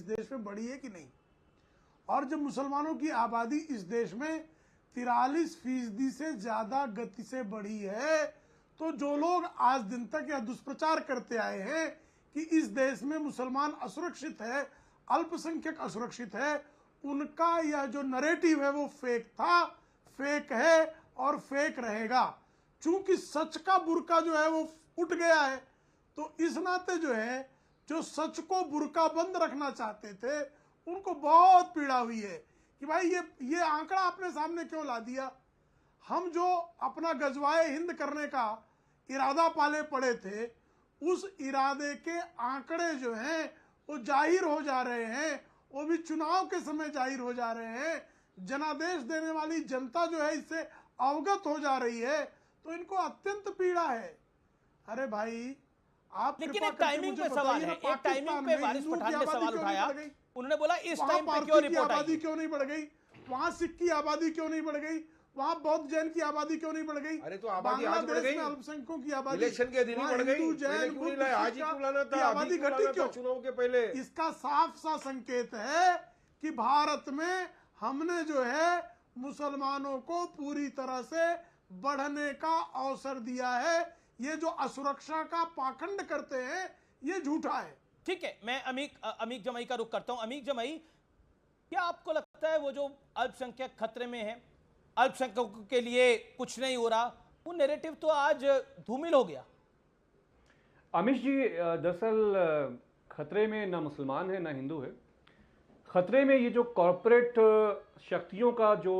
देश में बढ़ी है कि नहीं। और जब मुसलमानों की आबादी इस देश में 43% से ज्यादा गति से बढ़ी है, तो जो लोग आज दिन तक यह दुष्प्रचार करते आए हैं कि इस देश में मुसलमान असुरक्षित है, अल्पसंख्यक असुरक्षित है, उनका यह जो नरेटिव है वो फेक था, फेक है और फेक रहेगा। चूंकि सच का बुर्का जो है वो उठ गया है, तो इस नाते जो है जो सच को बुर्का बंद रखना चाहते थे उनको बहुत पीड़ा हुई है कि भाई ये आंकड़ा अपने सामने क्यों ला दिया। हम जो अपना गजवाए हिंद करने का इरादा पाले पड़े थे, उस इरादे के आंकड़े जो हैं वो जाहिर हो जा रहे हैं, वो भी चुनाव के समय जाहिर हो जा रहे हैं। जनादेश देने वाली जनता जो है इससे अवगत हो जा रही है, तो इनको अत्यंत पीड़ा है। अरे भाई आप लेकिन एक टाइमिंग पे सवाल है, एक टाइमिंग पे वारिस पठान ने सवाल उठाया, उन्होंने बोला इस टाइम पे क्यों रिपोर्ट आई, आबादी क्यों नहीं बढ़ गई, वहां सिख की आबादी क्यों नहीं बढ़ गई, वहां बौद्ध जैन की आबादी क्यों नहीं बढ़ गई। अरे तो आबादी आज बढ़ गई, अल्पसंख्यकों की आबादी इलेक्शन के दिन ही बढ़ गई, जैन बुद्ध आज ही क्यों लाना था, आबादी घटी क्यों चुनाव के पहले। इसका साफ सा संकेत है कि भारत में हमने जो है मुसलमानों को पूरी तरह से बढ़ने का अवसर दिया है। ये जो असुरक्षा का पाखंड करते हैं ये झूठा है। ठीक है, मैं अमीक जमाई का रुख करता हूं। अमीक जमाई, क्या आपको लगता है वो जो अल्पसंख्यक खतरे में है, अल्पसंख्यकों के लिए कुछ नहीं हो रहा, वो नैरेटिव तो आज धूमिल हो गया? अमीश जी, दरअसल खतरे में ना मुसलमान है ना हिंदू है, खतरे में ये जो कॉरपोरेट शक्तियों का जो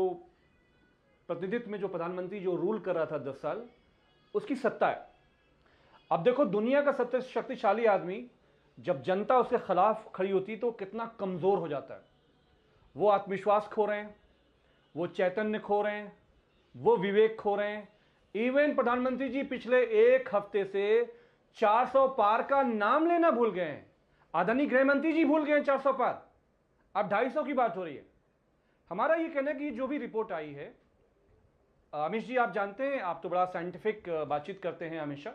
प्रतिनिधित्व में जो प्रधानमंत्री जो रूल कर रहा था 10 साल, उसकी सत्ता है। अब देखो, दुनिया का सबसे शक्तिशाली आदमी जब जनता उसके खिलाफ खड़ी होती है तो कितना कमजोर हो जाता है। वो आत्मविश्वास खो रहे हैं, वो चैतन्य खो रहे हैं, वो विवेक खो रहे हैं। इवन प्रधानमंत्री जी पिछले एक हफ्ते से 400 पार का नाम लेना भूल गए हैं। आदरणीय गृह मंत्री जी भूल गए हैं 400 पार, अब 250 की बात हो रही है। हमारा ये कहना है कि जो भी रिपोर्ट आई है, अमीश जी आप जानते हैं, आप तो बड़ा साइंटिफिक बातचीत करते हैं हमेशा,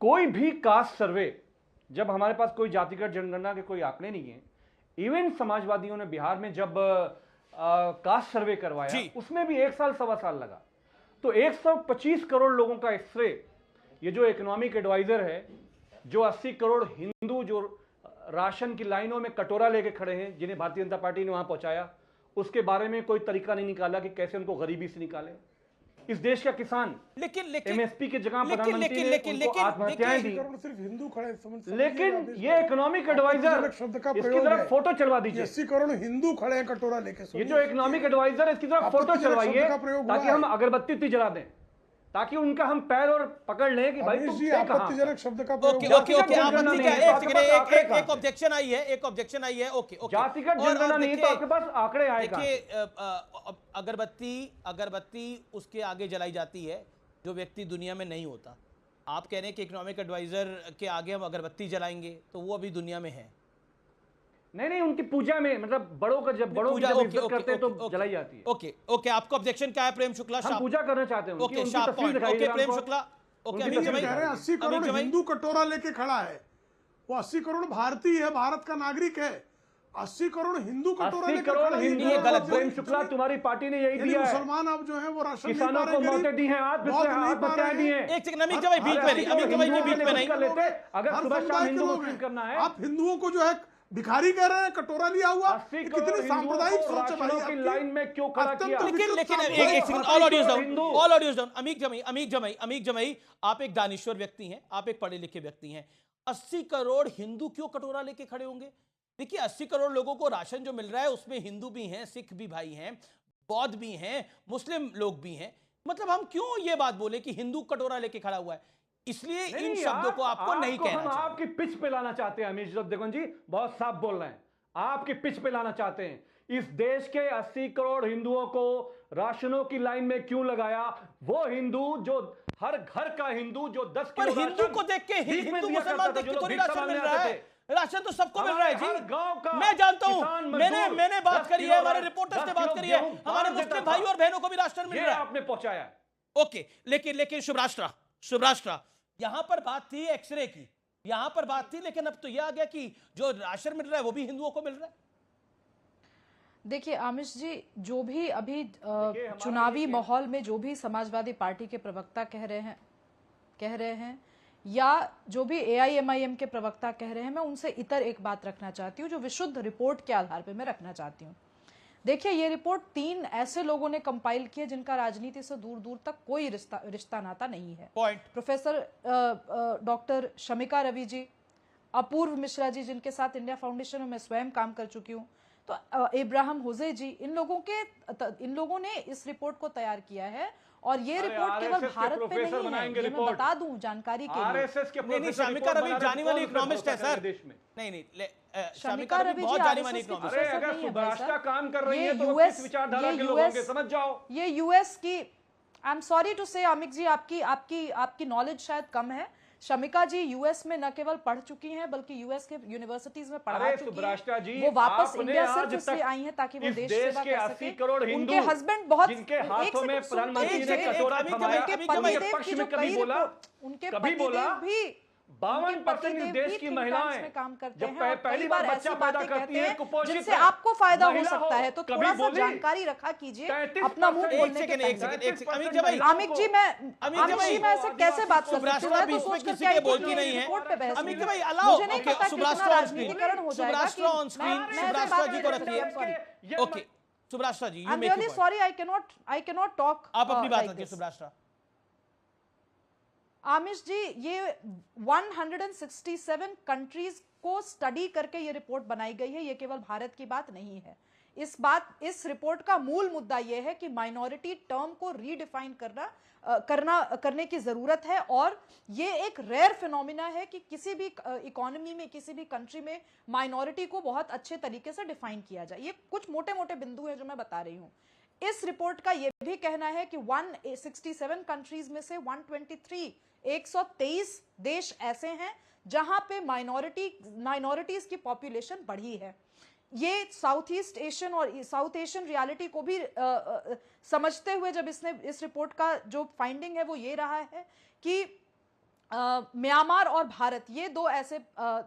कोई भी कास्ट सर्वे, जब हमारे पास कोई जातिगत जनगणना के कोई आंकड़े नहीं है, इवन समाजवादियों ने बिहार में जब कास्ट सर्वे करवाया उसमें भी 1 साल सवा साल लगा। तो 125 करोड़ लोगों का एक्सरे, ये जो इकोनॉमिक एडवाइजर है, जो 80 करोड़ हिंदू जो राशन की लाइनों में कटोरा लेके खड़े हैं, जिन्हें भारतीय जनता पार्टी ने वहां पहुंचाया, उसके बारे में कोई तरीका नहीं निकाला कि कैसे उनको गरीबी से निकाले। इस देश का किसान लेकिन एमएसपी के जगह प्रधानमंत्री ने उनको आत्महत्याएं दी। सिर्फ हिंदू खड़े समझ, लेकिन ये इकोनॉमिक एडवाइजर, इसकी तरफ फोटो चलवा दीजिए। 80 करोड़ हिंदू खड़े हैं कटोरा लेके। ये जो इकोनॉमिक एडवाइजर है, इसकी तरफ फोटो चलवाइए ताकि हम अगरबत्ती जला दें, ताकि उनका हम पैर और पकड़ लें कि भाई तुम आपत्तिजनक शब्द का प्रयोग। ओके, एक ऑब्जेक्शन आई है, एक ऑब्जेक्शन आई है। ओके, जातिगत जनगणना नहीं तो आपके पास आंकड़े आएगा। देखिए, अगरबत्ती उसके आगे जलाई जाती है जो व्यक्ति दुनिया में नहीं होता। आप कह रहे हैं कि इकोनॉमिक एडवाइजर के आगे हम अगरबत्ती जलाएंगे, तो वो अभी दुनिया में है? नहीं, उनकी पूजा में, मतलब बड़ों का जब बड़ों की जब इज्जत करते हैं तो जलाई जाती है। ओके, आपको ऑब्जेक्शन क्या है प्रेम शुक्ला? हम पूजा करना चाहते हैं ओके, प्रेम शुक्ला। ओके, अमीक जमाई कह रहे हैं 80 करोड़ हिंदू कटोरा लेके खड़ा है, वो 80 करोड़ भारतीय है, भारत का नागरिक है। 80 करोड़ हिंदू कटोरा लेके खड़ा है, ये गलत। प्रेम शुक्ला, तुम्हारी पार्टी ने यही दिया है। मुसलमान अब जो है वो राशन किसानों को मौतें दी हैं, आत्महत्याएं दी हैं। एक सेकंड, अमीक जमाई बीच में नहीं, अमीक जमाई जी बीच में नहीं। अगर सुबह शाम हिंदू मुस्लिम करना है, आप हिंदुओं को जो है भिखारी कह रहे हैं, कटोरा लिया हुआ। कितनी सांप्रदायिक सोच है भाई की लाइन में क्यों खड़ा किया? लेकिन एक सेकंड, ऑल ऑडियंस डाउन। अमीक जमाई, आप एक दानिश्वर व्यक्ति हैं, आप एक पढ़े लिखे व्यक्ति हैं। 80 करोड़ हिंदू क्यों कटोरा लेके खड़े होंगे? देखिए, 80 करोड़ लोगों को राशन जो मिल रहा है उसमें हिंदू भी हैं, सिख भी भाई हैं, बौद्ध भी हैं, मुस्लिम लोग भी हैं। मतलब हम क्यों ये बात बोले कि हिंदू कटोरा लेके खड़ा हुआ है? इसलिए इन शब्दों को आपको नहीं कहना चाहिए। आपकी पिच पे लाना चाहते हैं अमीश देवगन जी, बहुत साफ बोल रहे हैं, आपकी पिच पे लाना चाहते हैं। इस देश के 80 करोड़ हिंदुओं को राशनों की लाइन में क्यों लगाया? वो हिंदू जो हर घर का हिंदू जो 10 किलो पर हिंदू को देख के हिंदू मुसलमान देख के थोड़ी राशन मिल रहा है। राशन तो सबको मिल रहा है जी, गांव का मैं जानता हूं। मैंने बात करी है, हमारे रिपोर्टर्स ने बात करी है, हमारे मुस्लिम भाई और बहनों को भी राशन मिल रहा है, आपने पहुंचाया। ओके, लेकिन शुभराष्ट्र, यहां पर बात थी एक्सरे की। यहां पर बात थी, लेकिन अब तो यह आ गया कि जो राशन मिल रहा है वो भी हिंदुओं को मिल रहा है। देखिए आमिश जी, जो भी अभी चुनावी माहौल में जो भी समाजवादी पार्टी के प्रवक्ता कह रहे हैं या जो भी AIMIM के प्रवक्ता कह रहे हैं, मैं उनसे इतर एक बात रखना चाहती हूँ जो विशुद्ध रिपोर्ट के आधार पर मैं रखना चाहती हूँ। देखिए, ये रिपोर्ट 3 ऐसे लोगों ने कंपाइल की है जिनका राजनीति से दूर दूर तक कोई रिश्ता नाता नहीं है। Point. Professor doctor Shamika Ravi ji, Apoorva Mishra ji, जिनके साथ इंडिया फाउंडेशन में मैं स्वयं काम कर चुकी हूँ, तो इब्राहिम हुजे जी, इन लोगों ने इस रिपोर्ट को तैयार किया है। और ये रिपोर्ट केवल भारत पे नहीं है, ये मैं बता दूं जानकारी के लिए। आरएसएस के नहीं, शमिका रवि जानी मानी इकोनॉमिस्ट है सर। नहीं, शमिका रवि बहुत जानी मानी इकोनॉमिस्ट। अरे अगर सुभाषिता काम कर रही है तो वो किस विचारधारा के लोग होंगे, समझ जाओ। ये यूएस की, आई एम सॉरी टू से अमिक जी, आपकी नॉलेज शायद कम है। शमिका जी यूएस में न केवल पढ़ चुकी हैं बल्कि यूएस के यूनिवर्सिटीज में पढ़ा चुकी हैं। वो वापस इंडिया सिर्फ इसलिए आई हैं ताकि वो देश सेवा कर सके। 80 करोड़ हिंदू उनके हस्बैंड बहुत, जिनके हाथों में प्रधानमंत्री ने कटोरा थमाया, उनके पतिदेव की जो कभी बोला, उनके कभी बोला पतिदेव भी 52% इस देश की महिलाएं में काम करते जब हैं और पहली कई बार बार बच्चा ऐसी पैदा बातें करती कहते है, हैं कुपोषित जिनसे है, आपको फायदा हो महिला सकता है। तो कभी थोड़ा सा बोली, जानकारी रखा कीजिए 33% अपना मुंह खोलने के एक सेकंड, पहले। अमिक अमिक जी, मैं ऐसे कैसे बात कर सकती हूँ? मैं तो सोच कर किसी क्या के बोल की नहीं है। रिपोर्ट पे बहस अमिक हुई। भाई अलाउ, मुझे नहीं पता कितना राजनीतिकरण हो जाएगा। सुब्राष्ट्रा ऑन स्क्रीन, सुब्राष्ट्रा जी को रखिए। Okay Subrashtra ji, I am really sorry, I cannot talk. आप अपनी बात रखिए सुब्राष्ट्रा। आमिश जी, ये 167 कंट्रीज को स्टडी करके ये रिपोर्ट बनाई गई है। ये केवल भारत की बात नहीं है। इस रिपोर्ट का मूल मुद्दा यह है कि माइनॉरिटी टर्म को रीडिफाइन करने की जरूरत है। और ये एक रेयर फिनोमिना है कि किसी भी इकोनॉमी में, किसी भी कंट्री में माइनॉरिटी को बहुत अच्छे तरीके से डिफाइन किया जाए। ये कुछ मोटे मोटे बिंदु है जो मैं बता रही हूं। इस रिपोर्ट का यह भी कहना है कि 167 कंट्रीज में से 123 देश ऐसे हैं जहां पे माइनॉरिटीज की पॉपुलेशन बढ़ी है। ये साउथ ईस्ट एशियन और साउथ एशियन रियलिटी को भी समझते हुए जब इस रिपोर्ट का जो फाइंडिंग है वो ये रहा है कि म्यांमार और भारत, ये 2 ऐसे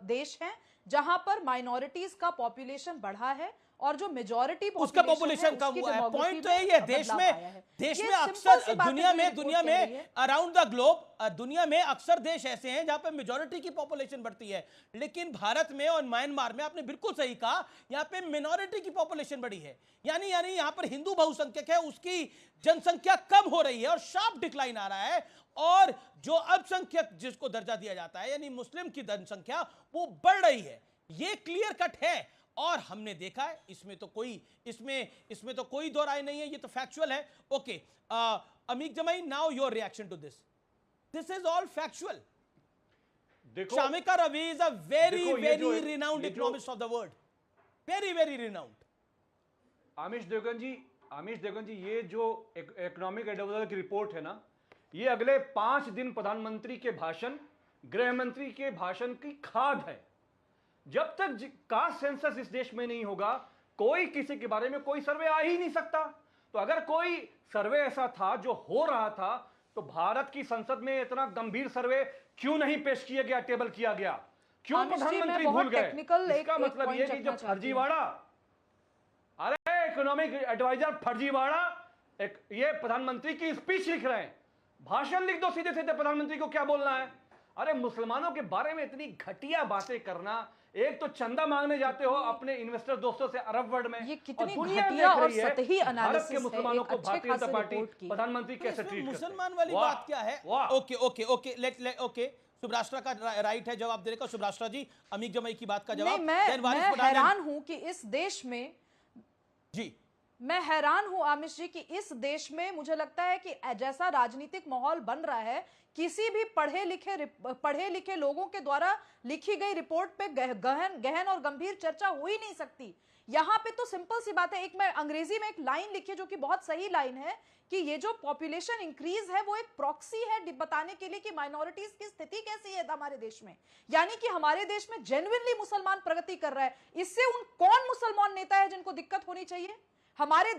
देश हैं जहां पर माइनॉरिटीज का पॉपुलेशन बढ़ा है और जो मेजॉरिटी उसका पॉपुलेशन कम हुआ है। पॉइंट तो यही है, देश में अक्सर दुनिया में अराउंड द ग्लोब दुनिया में अक्सर देश ऐसे हैं जहां पे मेजॉरिटी की पॉपुलेशन बढ़ती है, लेकिन भारत में और म्यांमार में आपने बिल्कुल सही कहा, यहां पे मिनॉरिटी की पॉपुलेशन बढ़ी है। यानी यहां पर हिंदू बहुसंख्यक है, उसकी जनसंख्या कम हो रही है और शार्प डिक्लाइन आ रहा है। और जो अल्पसंख्यक जिसको दर्जा दिया जाता है यानी मुस्लिम की जनसंख्या वो बढ़ रही है। ये क्लियर कट है और हमने देखा है, इसमें तो कोई दो राय नहीं है, ये तो फैक्चुअल है। Okay Ameeq Jamei, now your reaction to this is all factual. Shamika Ravi is a very renowned economist of the world, very renowned. Amish Devgan ji, ये जो इकोनॉमिक एडवाइजर की रिपोर्ट है ना, ये अगले 5 दिन प्रधानमंत्री के भाषण, गृह मंत्री के भाषण की खाद है। जब तक कास्ट सेंसस इस देश में नहीं होगा, कोई किसी के बारे में कोई सर्वे आ ही नहीं सकता। तो अगर कोई सर्वे ऐसा था जो हो रहा था, तो भारत की संसद में इतना गंभीर सर्वे क्यों नहीं पेश किया गया, टेबल किया गया? क्यों प्रधानमंत्री भूल गए? इसका मतलब ये कि जब फर्जीवाड़ा, अरे इकोनॉमिक एडवाइजर फर्जीवाड़ा, ये प्रधानमंत्री की स्पीच लिख रहे हैं, भाषण लिख दो सीधे सीधे प्रधानमंत्री को क्या बोलना है। अरे मुसलमानों के बारे में इतनी घटिया बातें करना, एक तो चंदा मांगने जाते हो अपने इन्वेस्टर दोस्तों से अरब वर्ल्ड में, ये कितनी घटिया और सतही एनालिसिस के मुसलमानों को भारतीय जनता पार्टी की प्रधानमंत्री कैसे ट्रीट करती है। मुसलमान वाली बात क्या है? ओके लेट सुब्राष्ट्रा का राइट है जवाब देने का। सुब्राष्ट्रा जी, अमीक जमाई की बात का जवाब। मैं हैरान हूं कि इस देश में, जी मैं हैरान हूं आमिश जी कि इस देश में मुझे लगता है कि जैसा राजनीतिक माहौल बन रहा है, किसी भी पढ़े लिखे लोगों के द्वारा लिखी गई रिपोर्ट पे गहन और गंभीर चर्चा हो ही नहीं सकती। यहां पे तो सिंपल सी बात है, मैं अंग्रेजी में एक लाइन लिखी है जो कि बहुत सही लाइन है कि ये जो पॉपुलेशन इंक्रीज है वो एक प्रॉक्सी है बताने के लिए कि माइनॉरिटीज की स्थिति कैसी है हमारे देश में। यानी कि हमारे देश में जेन्युइनली मुसलमान प्रगति कर रहा है। इससे कौन मुसलमान नेता है जिनको दिक्कत होनी चाहिए? हमारे